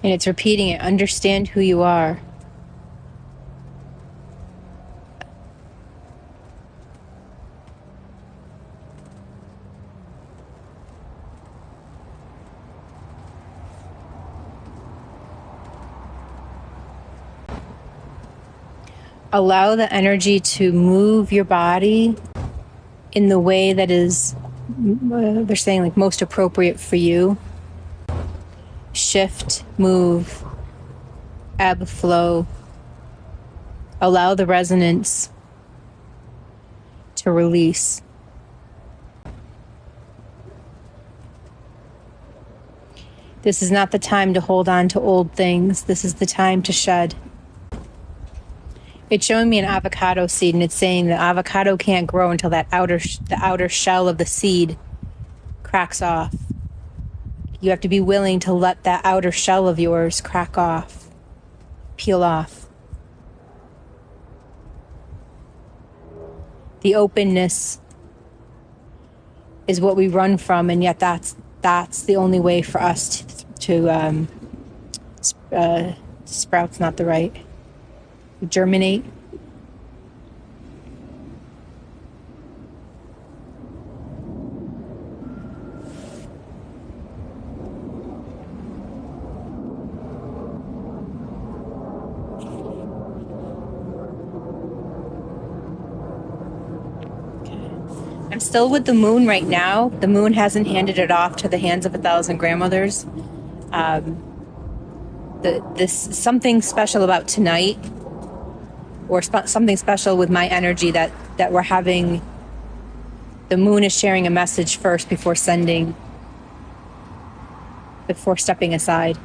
And it's repeating it. Understand who you are. Allow the energy to move your body in the way that is, they're saying, like, most appropriate for you. Shift, move, ebb, flow. Allow the resonance to release. This is not the time to hold on to old things. This is the time to shed. It's showing me an avocado seed, and it's saying the avocado can't grow until the outer shell of the seed cracks off. You have to be willing to let that outer shell of yours crack off, peel off. The openness is what we run from, and yet that's the only way for us to sprout's not the right, germinate. I'm still with the moon right now. The moon hasn't handed it off to the hands of 1,000 grandmothers. This something special about tonight, or something special with my energy that we're having. The moon is sharing a message first before stepping aside.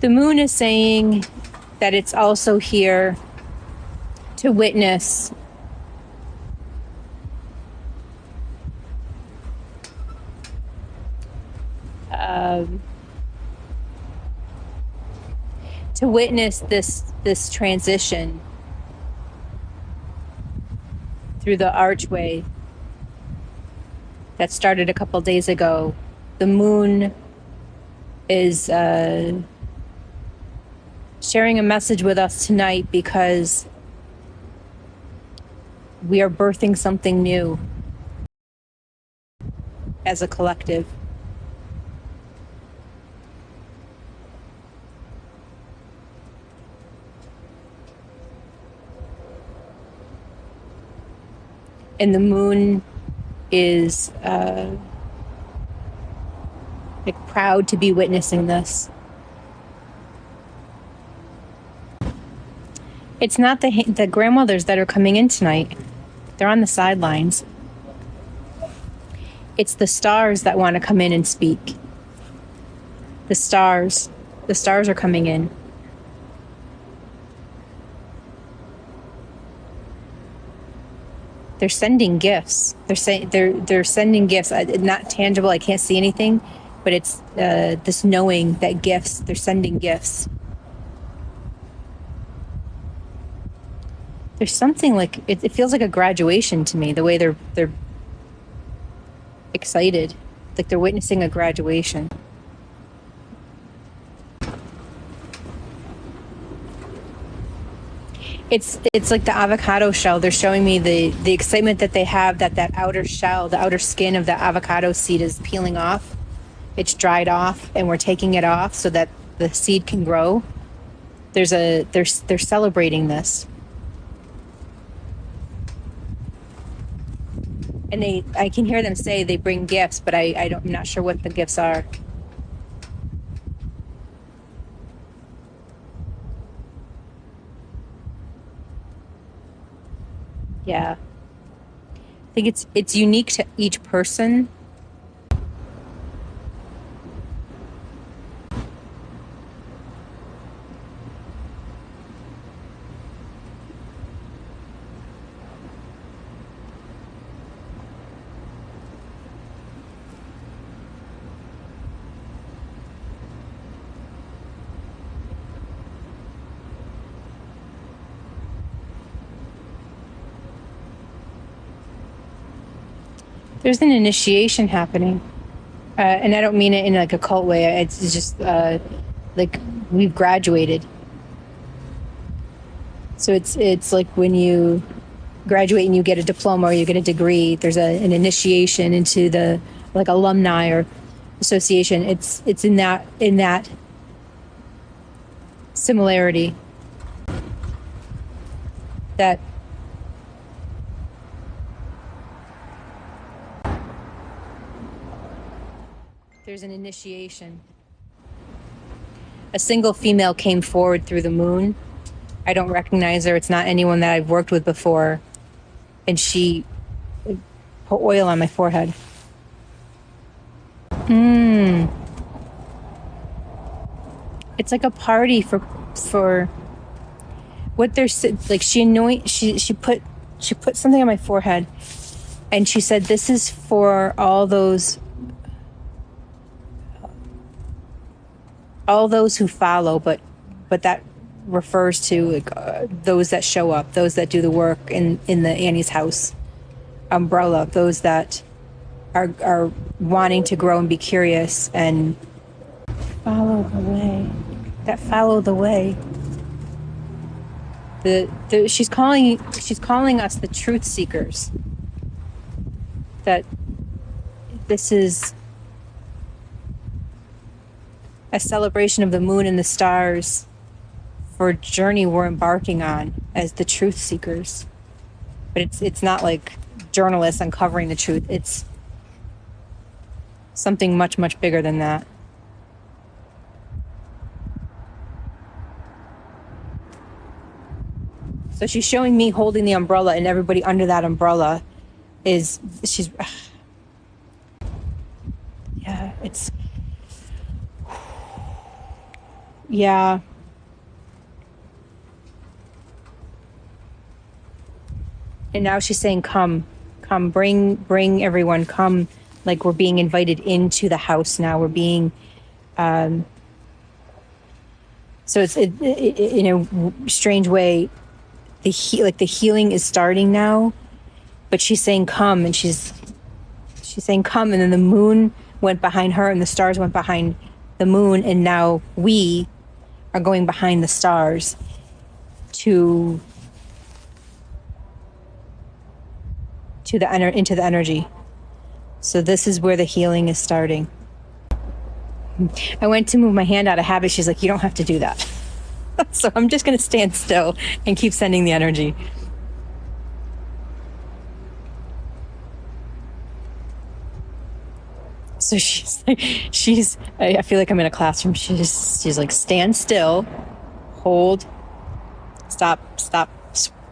The moon is saying that it's also here to witness this transition through the archway that started a couple days ago. The moon is sharing a message with us tonight because we are birthing something new as a collective. And the moon is like proud to be witnessing this. It's not the grandmothers that are coming in tonight. They're on the sidelines. It's the stars that want to come in and speak. The stars are coming in. They're sending gifts. They're sending gifts. Not tangible. I can't see anything, but it's this knowing that they're sending gifts. There's something like it feels like a graduation to me. The way they're excited, like they're witnessing a graduation. It's like the avocado shell. They're showing me the excitement that they have, that outer shell, the outer skin of the avocado seed is peeling off. It's dried off, and we're taking it off so that the seed can grow. They're celebrating this. And I can hear them say they bring gifts, but I'm not sure what the gifts are. Yeah. I think it's unique to each person. There's an initiation happening. And I don't mean it in like a cult way. It's just like we've graduated. So it's like when you graduate and you get a diploma or you get a degree, there's an initiation into the like alumni or association. It's in that similarity that there's an initiation. A single female came forward through the moon. I don't recognize her. It's not anyone that I've worked with before. And she put oil on my forehead. It's like a party for what they're like. She put something on my forehead, and she said, "This is for all those who follow," but that refers to like, those that show up, those that do the work in the Annie's house umbrella, those that are wanting to grow and be curious and follow the way. That follow the way. She's calling us the truth seekers. That this is a celebration of the moon and the stars for a journey we're embarking on as the truth seekers. But it's not like journalists uncovering the truth. It's something much, much bigger than that. So she's showing me holding the umbrella, and everybody under that umbrella yeah. And now she's saying, come, bring everyone, come. Like we're being invited into the house now. We're being, so it's in a strange way, the healing is starting now, but she's saying come, and she's saying come, and then the moon went behind her and the stars went behind the moon, and now we are going behind the stars into the energy. So this is where the healing is starting. I went to move my hand out of habit. She's like, you don't have to do that. So I'm just going to stand still and keep sending the energy. So I feel like I'm in a classroom. She's like, stand still, hold, stop,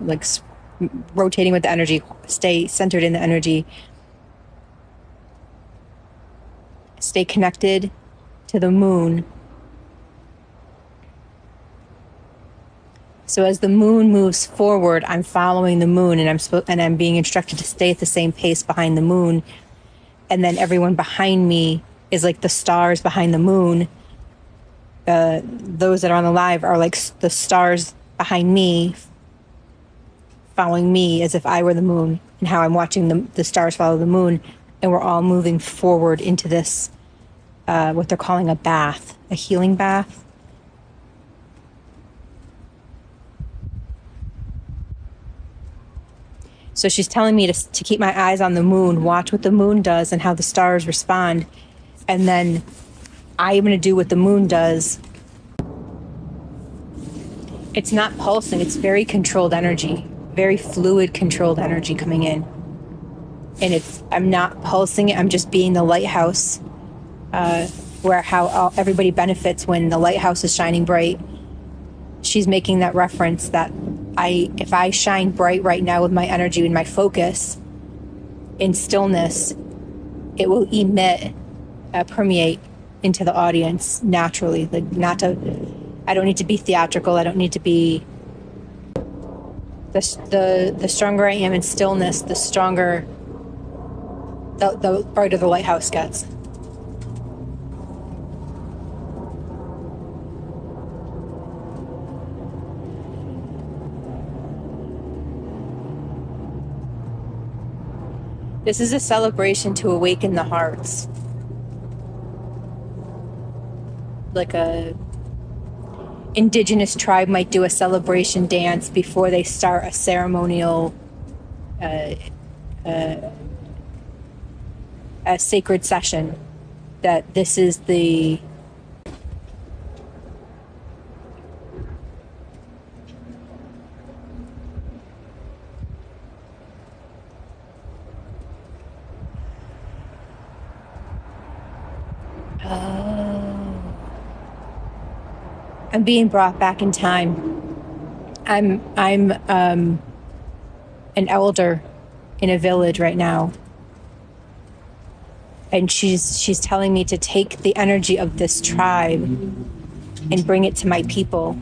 like rotating with the energy, stay centered in the energy, stay connected to the moon. So as the moon moves forward, I'm following the moon, and I'm being instructed to stay at the same pace behind the moon. And then everyone behind me is like the stars behind the moon. Those that are on the live are like the stars behind me, following me as if I were the moon, and how I'm watching the stars follow the moon. And we're all moving forward into this, what they're calling a bath, a healing bath. So she's telling me to keep my eyes on the moon, watch what the moon does and how the stars respond. And then I'm going to do what the moon does. It's not pulsing. It's very controlled energy, very fluid, controlled energy coming in. And I'm not pulsing it. I'm just being the lighthouse, everybody benefits when the lighthouse is shining bright. She's making that reference that if I shine bright right now with my energy and my focus in stillness, it will permeate into the audience naturally. Like I don't need to be theatrical. I don't need to be. The stronger I am in stillness, the stronger, the brighter the lighthouse gets. This is a celebration to awaken the hearts. Like a indigenous tribe might do a celebration dance before they start a ceremonial, a sacred session. That this is the I'm being brought back in time. I'm an elder in a village right now. And she's telling me to take the energy of this tribe and bring it to my people.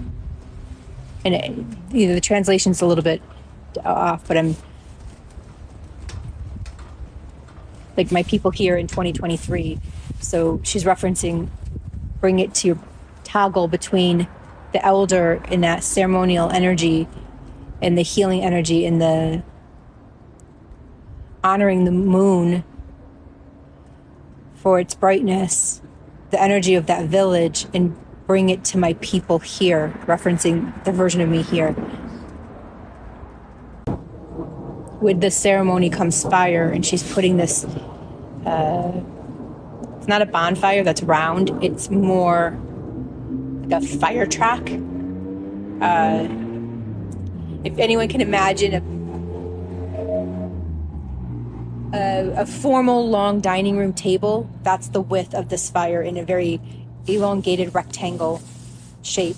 And the translation's a little bit off, but I'm like my people here in 2023. So she's referencing bring it to your toggle between the elder and that ceremonial energy and the healing energy and the honoring the moon for its brightness, the energy of that village, and bring it to my people here, referencing the version of me here. With the ceremony comes fire, and she's putting this, it's not a bonfire that's round, it's more like a fire track. If anyone can imagine a formal long dining room table, that's the width of this fire in a very elongated rectangle shape.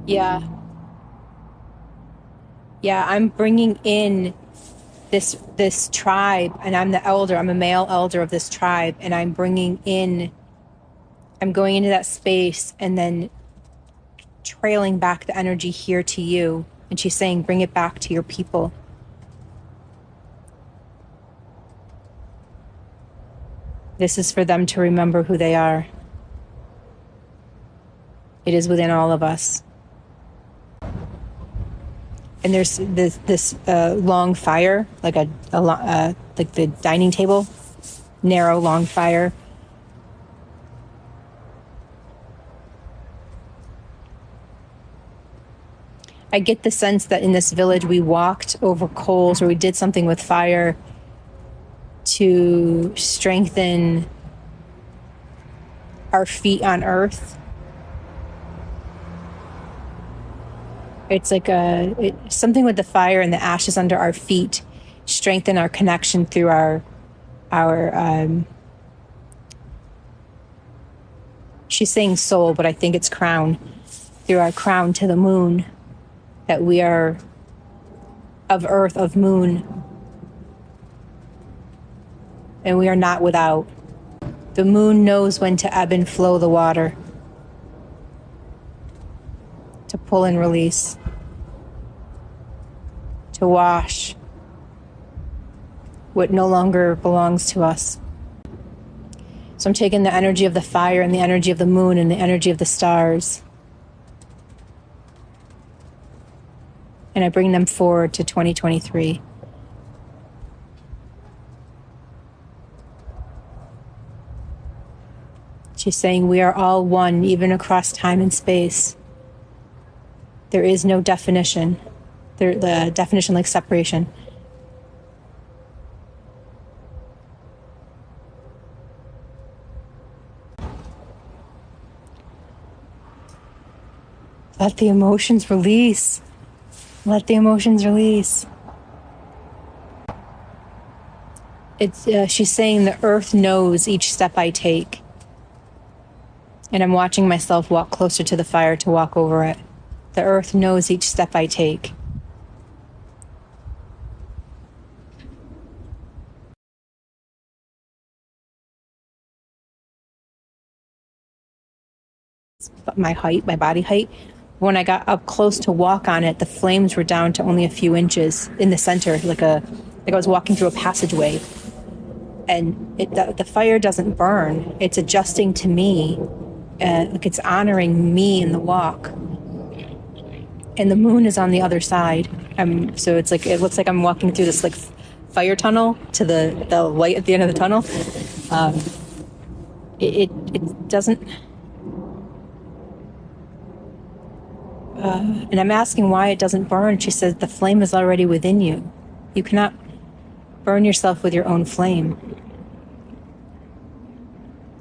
Yeah, I'm bringing in this tribe, and I'm the elder. I'm a male elder of this tribe, and I'm going into that space and then trailing back the energy here to you. And she's saying, bring it back to your people. This is for them to remember who they are. It is within all of us. And there's this long fire, like like the dining table, narrow, long fire. I get the sense that in this village we walked over coals, or we did something with fire to strengthen our feet on earth. It's like something with the fire and the ashes under our feet strengthen our connection through our she's saying soul, but I think it's crown, through our crown to the moon, that we are of earth, of moon, and we are not without. The moon knows when to ebb and flow the water, to pull and release, to wash what no longer belongs to us. So I'm taking the energy of the fire and the energy of the moon and the energy of the stars, and I bring them forward to 2023. She's saying we are all one, even across time and space. There is no definition. The definition like separation. Let the emotions release. Let the emotions release. She's saying the earth knows each step I take. And I'm watching myself walk closer to the fire to walk over it. The earth knows each step I take. My height, my body height. When I got up close to walk on it, the flames were down to only a few inches in the center, like I was walking through a passageway. And the fire doesn't burn. It's adjusting to me. Like it's honoring me in the walk. And the moon is on the other side. So it's like, it looks like I'm walking through this like fire tunnel to the light at the end of the tunnel. It doesn't, and I'm asking why it doesn't burn. She says the flame is already within you. You cannot burn yourself with your own flame.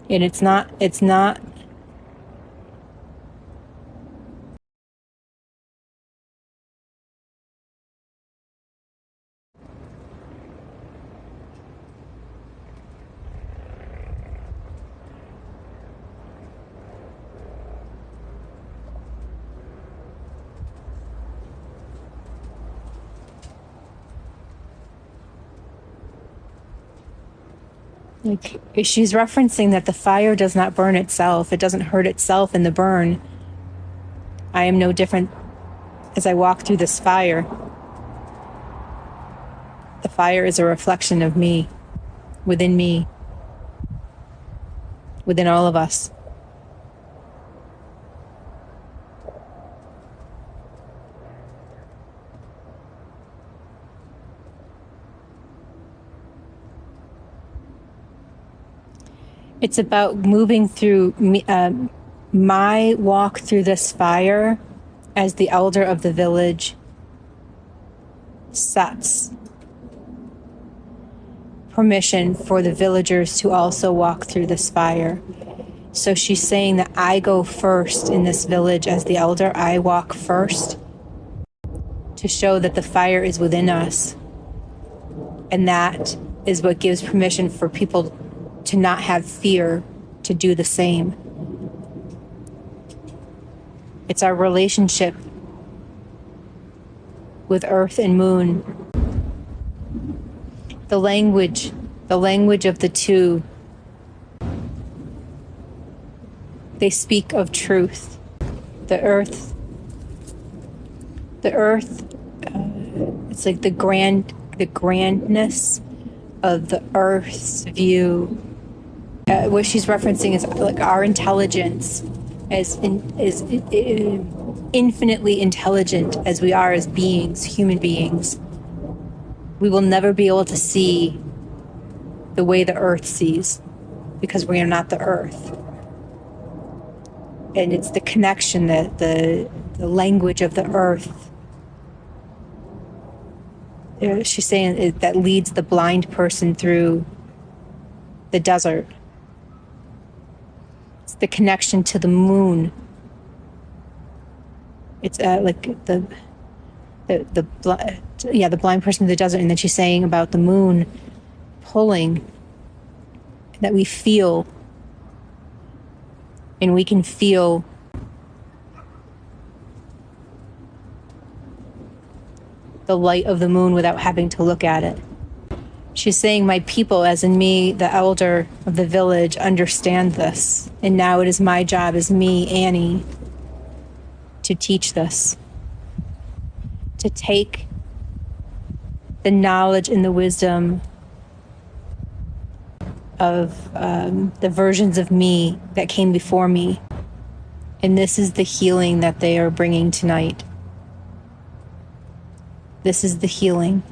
And it's not like, she's referencing that the fire does not burn itself. It doesn't hurt itself in the burn. I am no different as I walk through this fire. The fire is a reflection of me, within all of us. It's about moving through my walk through this fire as the elder of the village sets permission for the villagers to also walk through this fire. So she's saying that I go first in this village as the elder. I walk first to show that the fire is within us. And that is what gives permission for people to not have fear to do the same. It's our relationship with earth and moon. The language of the two. They speak of truth. The earth, it's like the grandness of the earth's view. What she's referencing is like our intelligence is infinitely intelligent as we are as beings, human beings. We will never be able to see the way the earth sees because we are not the earth. And it's the connection, that the language of the earth. She's saying that leads the blind person through the desert. It's the connection to the moon. It's like the blind person in the desert. And then she's saying about the moon pulling, that we feel, and we can feel the light of the moon without having to look at it. She's saying my people, as in me, the elder of the village, understand this. And now it is my job as me, Annie, to teach this. To take the knowledge and the wisdom of the versions of me that came before me. And this is the healing that they are bringing tonight. This is the healing.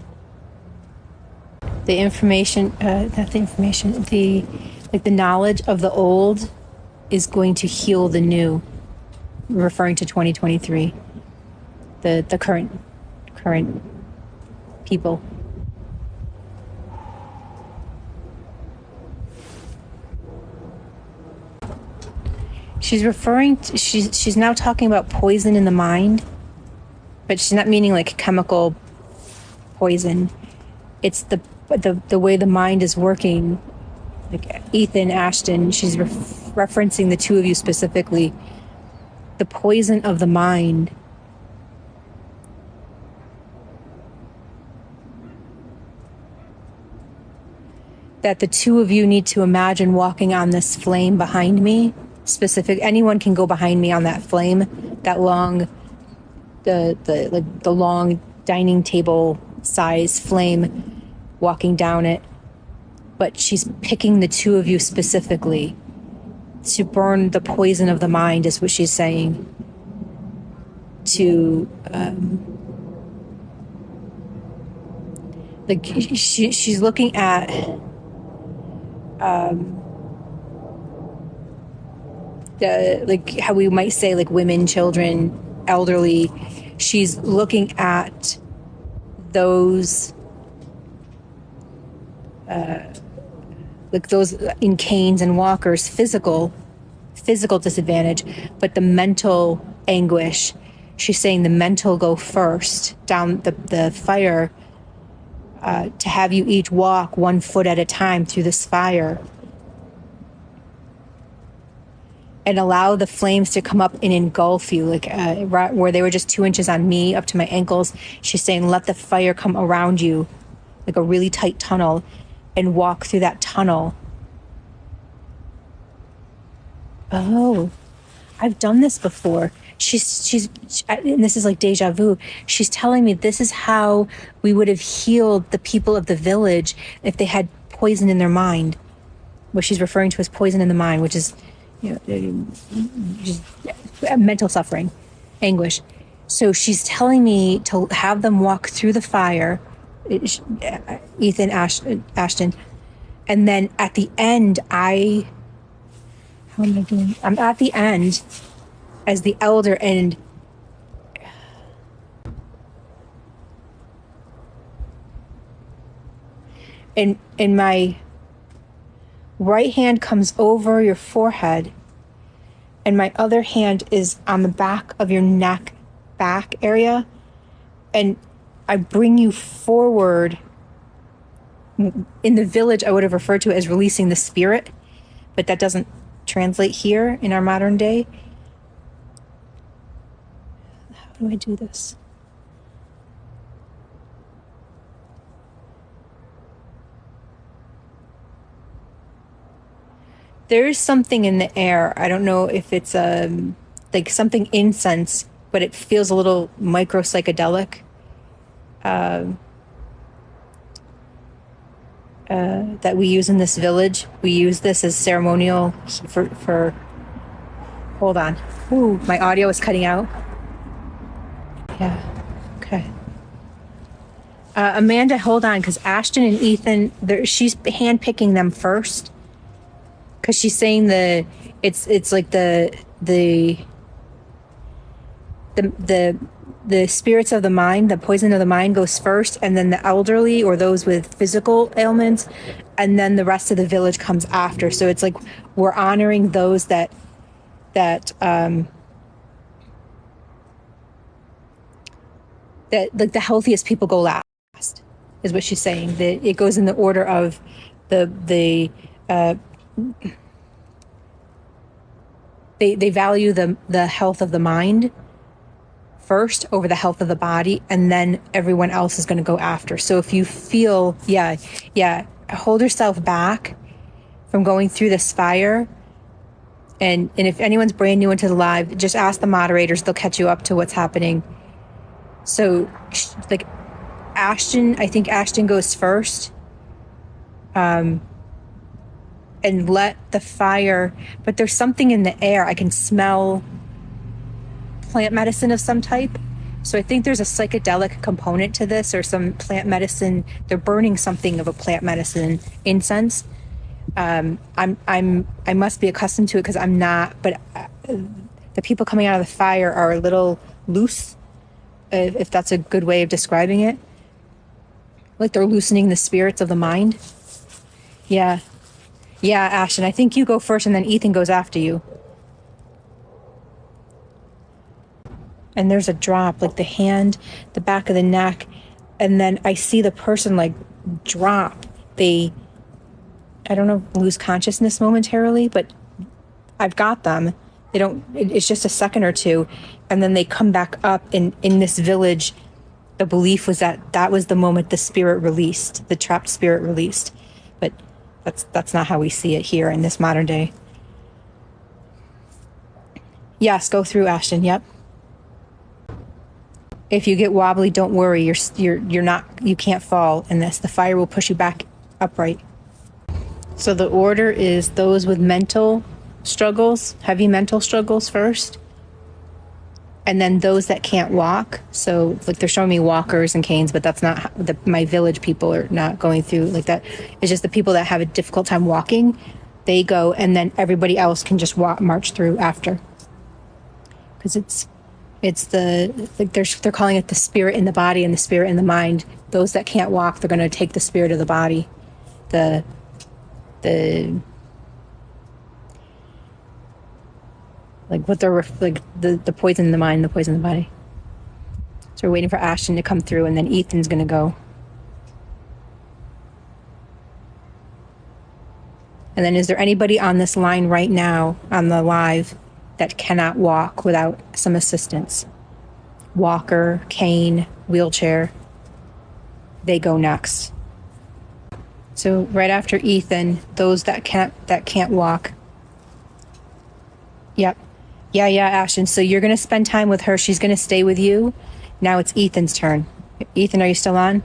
The information, the knowledge of the old is going to heal the new, referring to 2023, the current people. She's referring to, she's now talking about poison in the mind, but she's not meaning like chemical poison. It's the way the mind is working. Like Ethan, Ashton, she's referencing the two of you specifically. The poison of the mind. That the two of you need to imagine walking on this flame behind me. Anyone can go behind me on that flame, that long, the long dining table size flame, walking down it. But she's picking the two of you specifically to burn the poison of the mind, is what she's saying. To like she's looking at the, like how we might say like women, children, elderly. She's looking at those like those in canes and walkers, physical disadvantage, but the mental anguish. She's saying the mental go first down the fire, to have you each walk 1 foot at a time through this fire and allow the flames to come up and engulf you, like right where they were just 2 inches on me up to my ankles. She's saying let the fire come around you like a really tight tunnel and walk through that tunnel. Oh, I've done this before. And this is like deja vu. She's telling me this is how we would have healed the people of the village if they had poison in their mind. What she's referring to as poison in the mind, which is, just mental suffering, anguish. So she's telling me to have them walk through the fire, Ethan Ashton, and then at the end, how am I doing? I'm at the end as the elder, and my right hand comes over your forehead, and my other hand is on the back of your neck, back area, and I bring you forward. In the village, I would have referred to it as releasing the spirit, but that doesn't translate here in our modern day. How do I do this? There is something in the air. I don't know if it's like something incense, but it feels a little micro psychedelic. That we use in this village. We use this as ceremonial for hold on. Ooh, my audio is cutting out. Yeah. Okay. Amanda, hold on, because Ashton and Ethan, she's handpicking them first, because she's saying it's like the spirits of the mind, the poison of the mind goes first, and then the elderly or those with physical ailments, and then the rest of the village comes after. So it's like we're honoring those that like the healthiest people go last, is what she's saying. That it goes in the order of they value the health of the mind first over the health of the body, and then everyone else is going to go after. So if you feel, hold yourself back from going through this fire. And if anyone's brand new into the live, just ask the moderators. They'll catch you up to what's happening. So like Ashton, I think Ashton goes first. And let the fire, but there's something in the air. I can smell plant medicine of some type. So I think there's a psychedelic component to this, or some plant medicine. They're burning something of a plant medicine incense. I must be accustomed to it because I'm not, but the people coming out of the fire are a little loose, if that's a good way of describing it. Like they're loosening the spirits of the mind. Yeah, Ashton, I think you go first and then Ethan goes after you. And there's a drop, like the hand, the back of the neck, and then I see the person like drop. They, I don't know, lose consciousness momentarily, but I've got them. They don't, it's just a second or two, and then they come back up. In this village, the belief was that was the moment the spirit released, the trapped spirit released. But that's not how we see it here in this modern day. Yes, go through, Ashton. Yep. If you get wobbly, don't worry. You can't fall in this. The fire will push you back upright. So the order is those with mental struggles, heavy mental struggles first. And then those that can't walk, so like they're showing me walkers and canes, but that's not how my village people are not going through like that. It's just the people that have a difficult time walking, they go, and then everybody else can just march through after. Because it's the, like they're calling it the spirit in the body and the spirit in the mind. Those that can't walk, they're going to take the spirit of the body, the like what they're like the poison in the mind, the poison in the body. So we're waiting for Ashton to come through, and then Ethan's going to go. And then is there anybody on this line right now on the live that cannot walk without some assistance? Walker, cane, wheelchair. They go next. So right after Ethan, those that can't walk. Yep. Yeah, Ashton. So you're going to spend time with her. She's going to stay with you. Now it's Ethan's turn. Ethan, are you still on?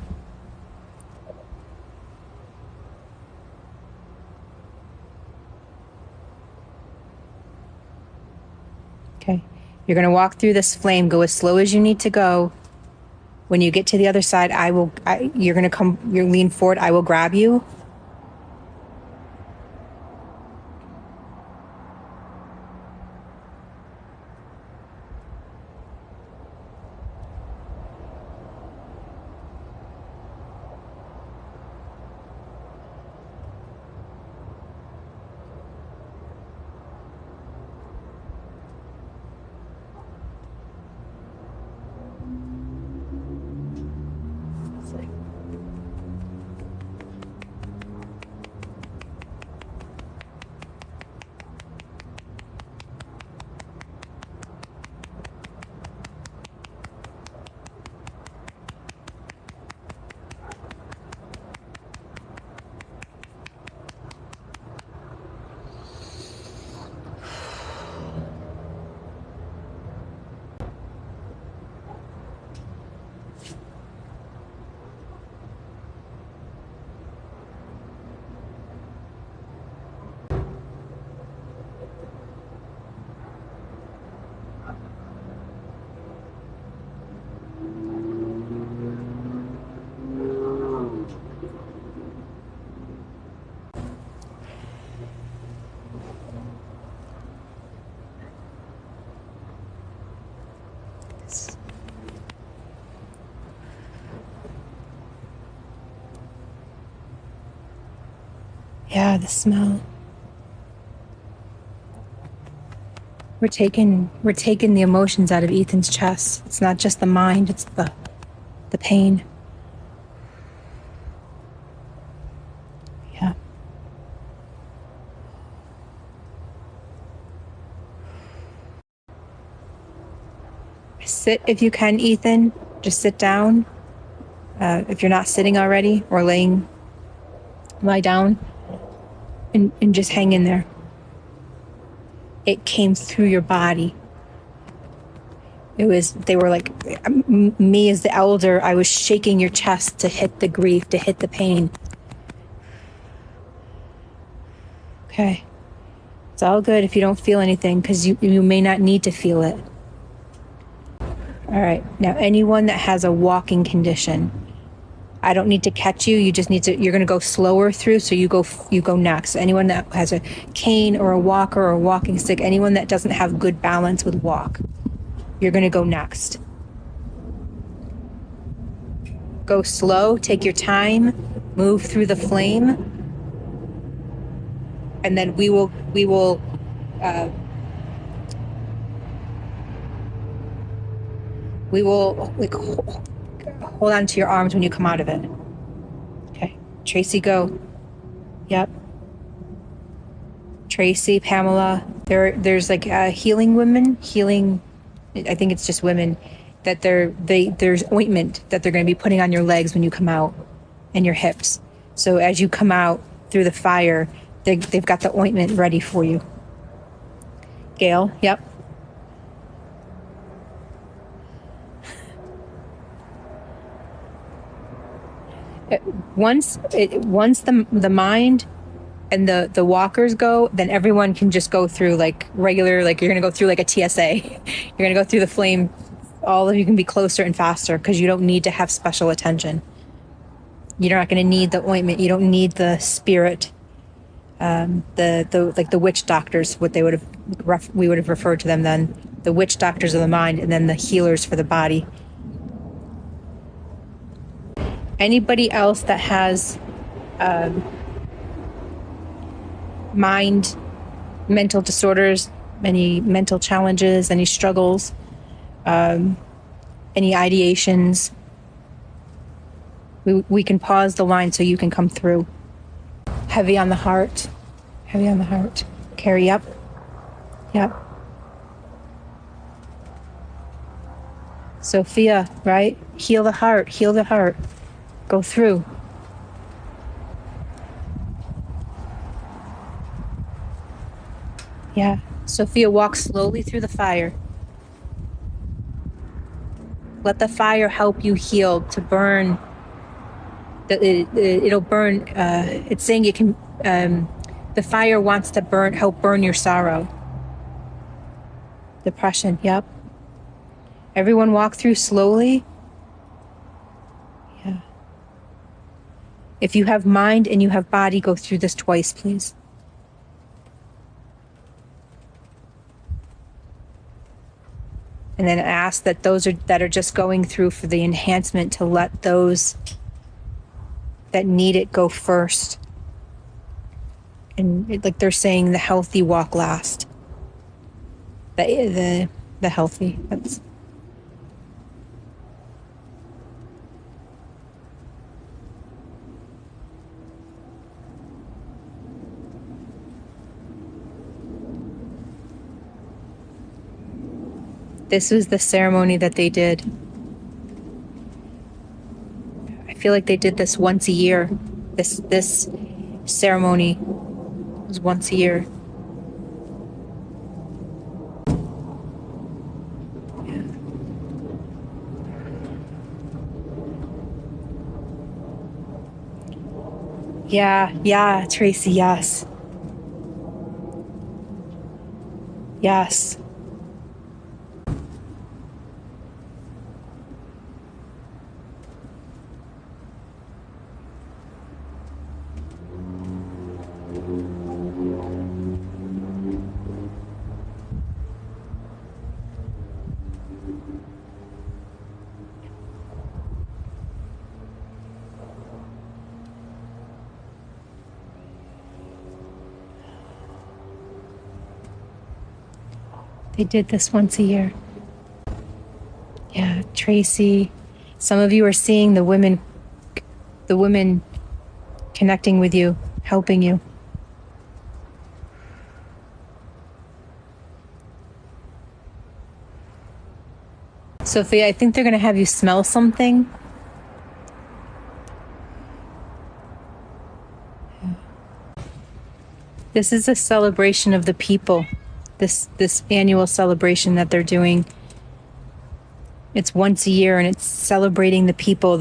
Okay. You're going to walk through this flame. Go as slow as you need to go. When you get to the other side, you're going to come, you lean forward. I will grab you. Yeah, the smell. We're taking the emotions out of Ethan's chest. It's not just the mind, it's the pain. Yeah. Sit if you can, Ethan. Just sit down. If you're not sitting already, or lie down and just hang in there. It came through your body. They were like, me as the elder, I was shaking your chest to hit the grief, to hit the pain. Okay. It's all good if you don't feel anything, because you may not need to feel it. All right. Now, anyone that has a walking condition, I don't need to catch you. You just need to, you're going to go slower through. So you go next. Anyone that has a cane or a walker or a walking stick, anyone that doesn't have good balance with walk, you're going to go next. Go slow, take your time, move through the flame. And then we will like hold on to your arms when you come out of it. Okay, Tracy, go. Yep. Tracy, Pamela, there's like healing women, I think it's just women, that there's ointment that they're going to be putting on your legs when you come out, and your hips. So as you come out through the fire, they've got the ointment ready for you. Gail, yep. Once the mind and the walkers go, then everyone can just go through like regular, like you're going to go through like a TSA. You're going to go through the flame. All of you can be closer and faster because you don't need to have special attention. You're not going to need the ointment. You don't need the spirit. The witch doctors, what they would have, we would have referred to them then, the witch doctors of the mind, and then the healers for the body. Anybody else that has mental disorders, any mental challenges, any struggles, any ideations, we can pause the line so you can come through. Heavy on the heart. Heavy on the heart. Carry up. Yep. Sophia, right? Heal the heart. Heal the heart. Go through. Yeah. Sophia, walk slowly through the fire. Let the fire help you heal, to burn. It'll burn. It's saying it can. The fire wants to help burn your sorrow. Depression. Yep. Everyone walk through slowly. Yeah. If you have mind and you have body, go through this twice, please. And then ask that those that are just going through for the enhancement to let those that need it go first. And like they're saying, the healthy walk last. The healthy. That's. This was the ceremony that they did. I feel like they did this once a year. This ceremony was once a year. Yeah, Tracy, yes. Yes. They did this once a year. Yeah, Tracy. Some of you are seeing the women connecting with you, helping you. Sophia, I think they're going to have you smell something. This is a celebration of the people. This annual celebration that they're doing. It's once a year, and it's celebrating the people.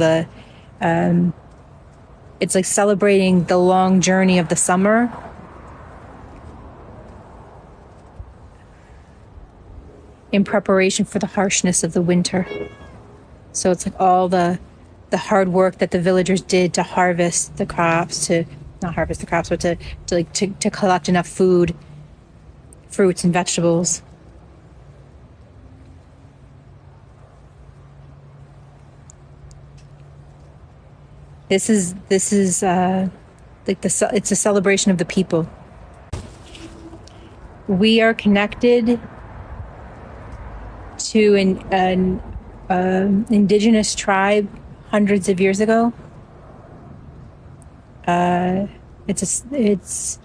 It's like celebrating the long journey of the summer. In preparation for the harshness of the winter. So it's like all the hard work that the villagers did to harvest the crops, to not harvest the crops, but to collect enough food, fruits and vegetables. This is like it's a celebration of the people. We are connected to an indigenous tribe hundreds of years ago. It's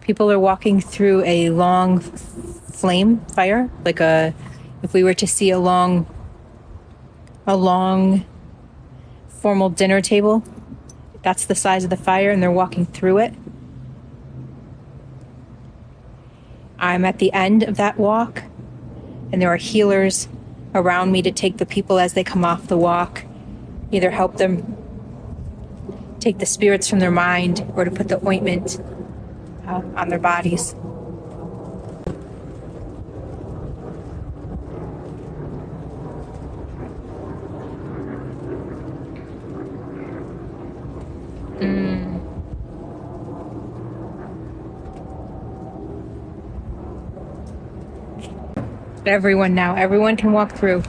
people are walking through a long flame fire, like if we were to see a long formal dinner table, that's the size of the fire, and they're walking through it. I'm at the end of that walk, and there are healers around me to take the people as they come off the walk, either help them take the spirits from their mind or to put the ointment on their bodies. Everyone now. Everyone can walk through.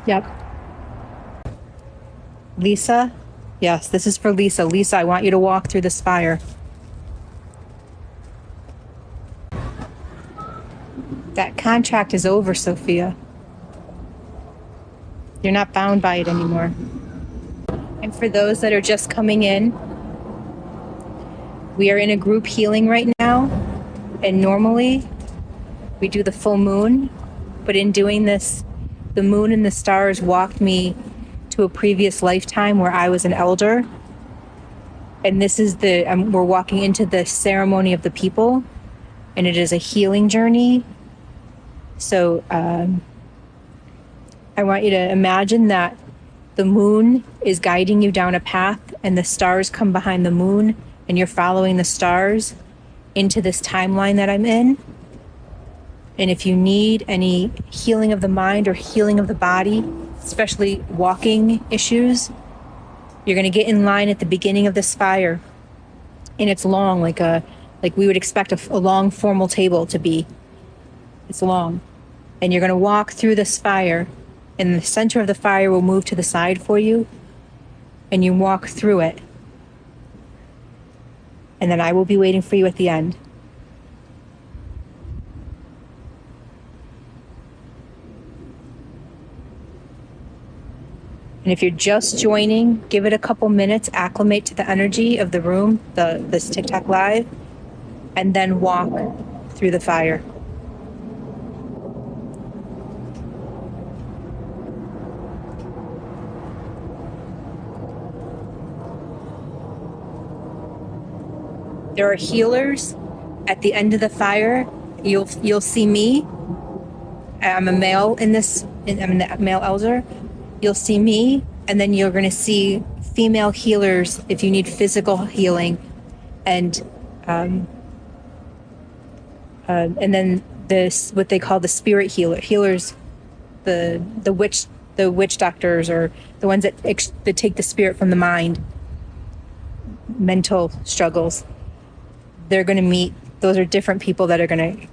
Yep. Lisa? Yes, this is for Lisa. Lisa, I want you to walk through this fire. That contract is over, Sophia. You're not bound by it anymore. And for those that are just coming in, we are in a group healing right now. And normally we do the full moon. But in doing this, the moon and the stars walked me to a previous lifetime where I was an elder. And this is we're walking into the ceremony of the people, and it is a healing journey. So I want you to imagine that the moon is guiding you down a path, and the stars come behind the moon, and you're following the stars into this timeline that I'm in. And if you need any healing of the mind or healing of the body, especially walking issues, you're going to get in line at the beginning of this fire. And it's long, like we would expect a long formal table to be. It's long. And you're going to walk through this fire, and the center of the fire will move to the side for you, and you walk through it. And then I will be waiting for you at the end. And if you're just joining, give it a couple minutes, acclimate to the energy of the room, this TikTok live, and then walk through the fire. There are healers at the end of the fire. You'll see me. I'm a male I'm the male elder. You'll see me, and then you're going to see female healers if you need physical healing, and then this what they call the spirit healers, the witch doctors, or the ones that take the spirit from the mind, mental struggles. They're going to meet. Those are different people that are going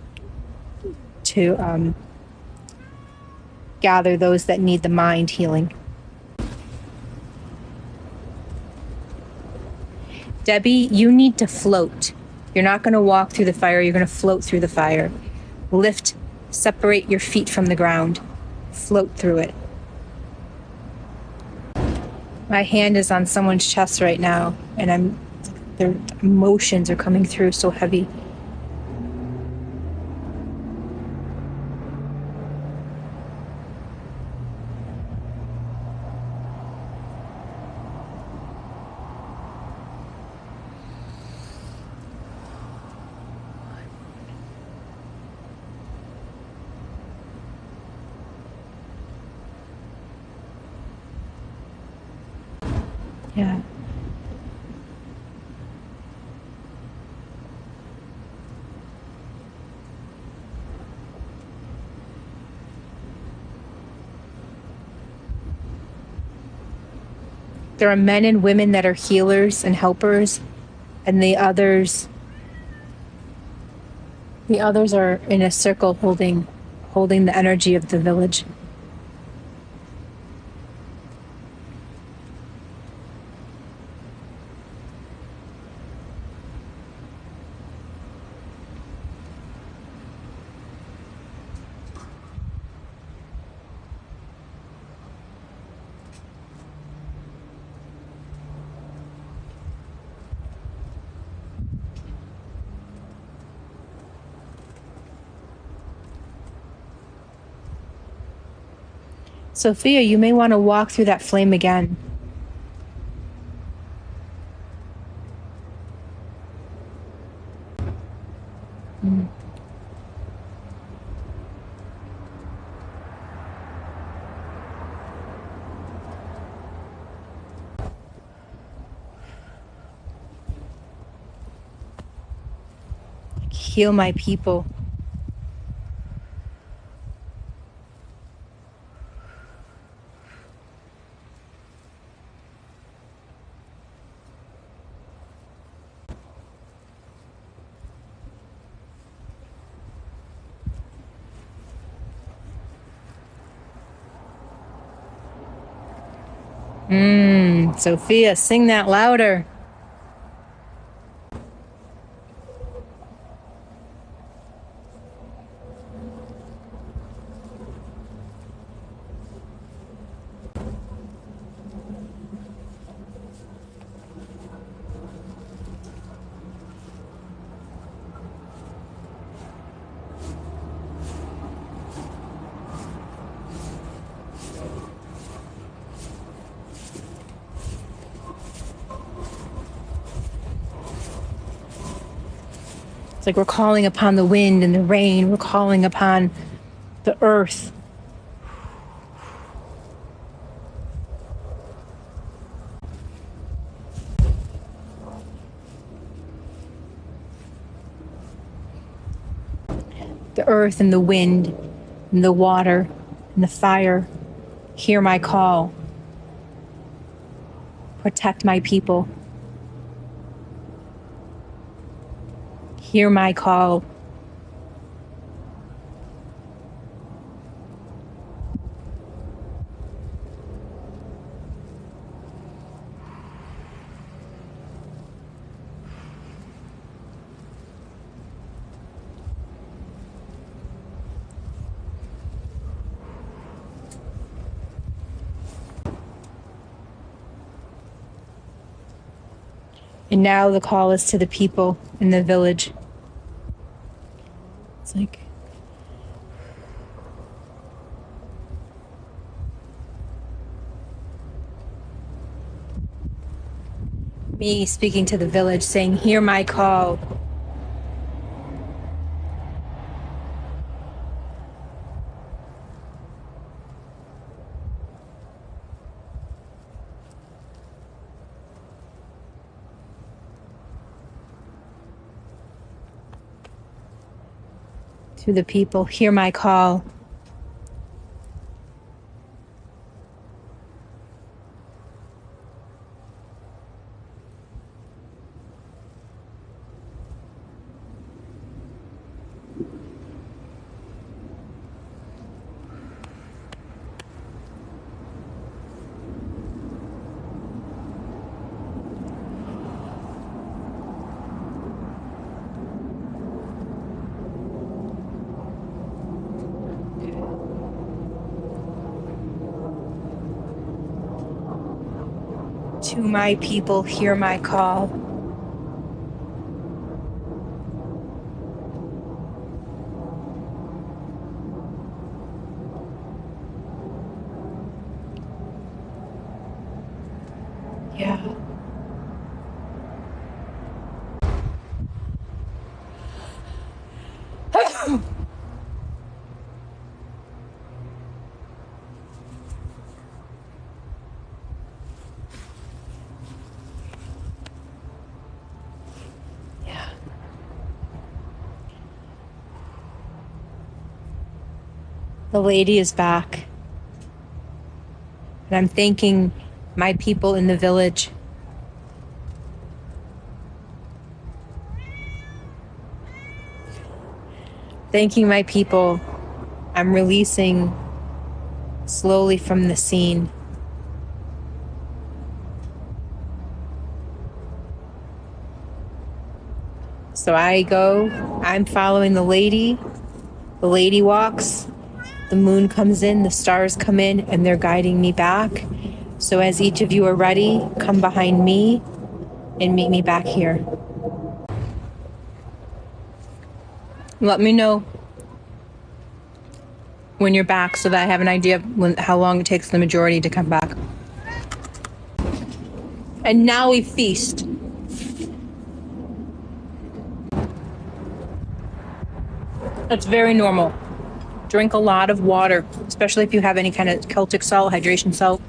to gather those that need the mind healing. Debbie, you need to float. You're not going to walk through the fire. You're going to float through the fire. Separate your feet from the ground. Float through it. My hand is on someone's chest right now, and their emotions are coming through so heavy. Yeah. There are men and women that are healers and helpers, and the others are in a circle holding the energy of the village. Sophia, you may want to walk through that flame again. Heal my people. Sophia, sing that louder. It's like we're calling upon the wind and the rain. We're calling upon the earth. The earth and the wind and the water and the fire. Hear my call. Protect my people. Hear my call. And now the call is to the people in the village. It's like me speaking to the village, saying, hear my call. To the people, hear my call. To my people, hear my call. Yeah. The lady is back. And I'm thanking my people in the village. Thanking my people. I'm releasing slowly from the scene. So I go, I'm following the lady. The lady walks. The moon comes in, the stars come in, and they're guiding me back. So as each of you are ready, come behind me and meet me back here. Let me know when you're back so that I have an idea of how long it takes the majority to come back. And now we feast. It's very normal. Drink a lot of water, especially if you have any kind of Celtic salt, hydration salt.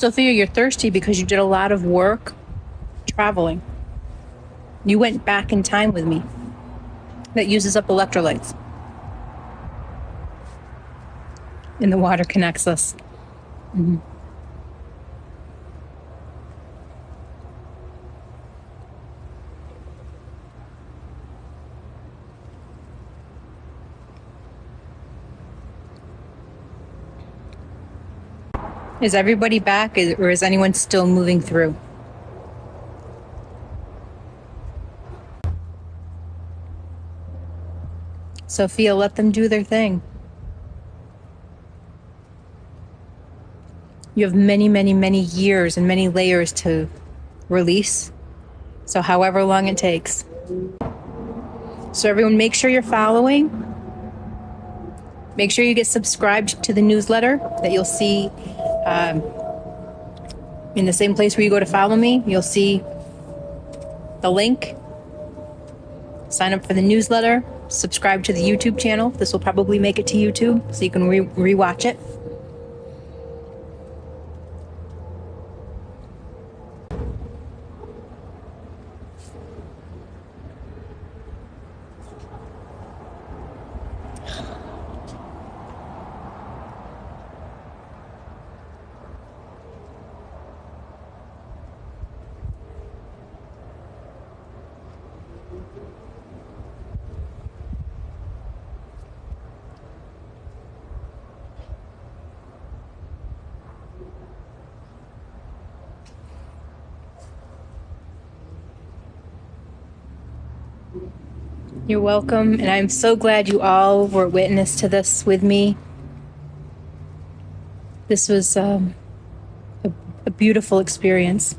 Sophia, you're thirsty because you did a lot of work traveling. You went back in time with me. That uses up electrolytes. And the water connects us. Mm-hmm. Is everybody back, or is anyone still moving through? Sophia, let them do their thing. You have many, many, many years and many layers to release. So however long it takes. So everyone, make sure you're following. Make sure you get subscribed to the newsletter that you'll see in the same place where you go to follow me. You'll see the link. Sign up for the newsletter. Subscribe to the YouTube channel. This will probably make it to YouTube, so you can re-watch it. You're welcome, and I'm so glad you all were witness to this with me. This was a beautiful experience.